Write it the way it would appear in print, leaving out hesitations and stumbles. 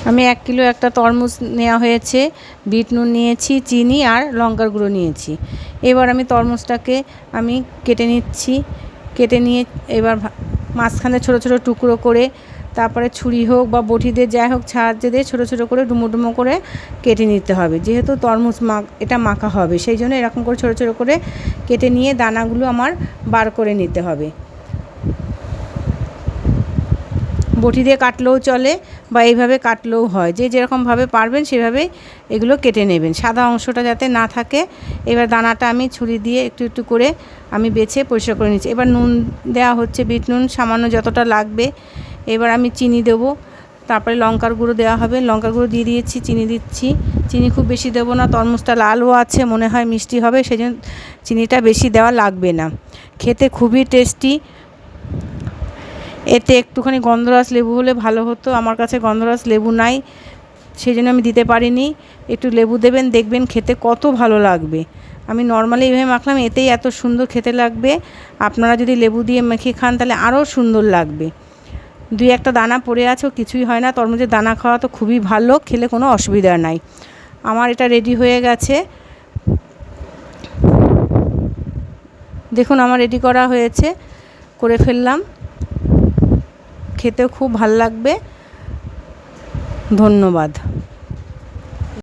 আমি 1 কিলো একটা তরমুজ নেওয়া হয়েছে, বিট নুন নিয়েছি, চিনি আর লঙ্কার গুঁড়ো নিয়েছি। এবার আমি তরমুজটাকে আমি কেটে নিচ্ছি। কেটে নিয়ে এবার মাঝখানে ছোটো ছোটো টুকরো করে তারপরে ছুরি হোক বা বটি দিয়ে যাই হোক সাহায্যে দিয়ে ছোটো ছোটো করে ডুমো ডুমো করে কেটে নিতে হবে। যেহেতু তরমুজ এটা মাখা হবে, সেই জন্য এরকম করে ছোটো ছোটো করে কেটে নিয়ে দানাগুলো আমার বার করে নিতে হবে। বটি দিয়ে কাটলেও চলে বা এইভাবে কাটলেও হয়, যে যেরকমভাবে পারবেন সেভাবেই এগুলো কেটে নেবেন, সাদা অংশটা যাতে না থাকে। এবার দানাটা আমি ছুরি দিয়ে একটু একটু করে আমি বেছে পরিষ্কার করে নিচ্ছি। এবার নুন দেওয়া হচ্ছে, বিট নুন সামান্য যতটা লাগবে। এবার আমি চিনি দেবো, তারপরে লঙ্কার গুঁড়ো দেওয়া হবে, লঙ্কার গুঁড়ো দিয়ে দিয়েছি, চিনি দিচ্ছি। চিনি খুব বেশি দেবো না, তরমুজটা লালও আছে, মনে হয় মিষ্টি হবে, সেই জন্য চিনিটা বেশি দেওয়া লাগবে না। খেতে খুবই টেস্টি। এতে একটুখানি গন্ধরাজ লেবু হলে ভালো হতো, আমার কাছে গন্ধরাজ লেবু নাই, সেই জন্য আমি দিতে পারিনি। একটু লেবু দেবেন, দেখবেন খেতে কত ভালো লাগবে। আমি নর্মালি এইভাবে মাখলাম, এতেই এত সুন্দর খেতে লাগবে। আপনারা যদি লেবু দিয়ে মেখে খান তাহলে আরও সুন্দর লাগবে। 2-1টা দানা পড়ে আছে, কিছুই হয় না, তরমুজের দানা খাওয়া তো খুবই ভালো, খেলে কোনো অসুবিধা নাই। আমার এটা রেডি হয়ে গেছে, দেখুন আমার রেডি করা হয়েছে, করে ফেললাম। খেতেও খুব ভাল লাগবে। ধন্যবাদ।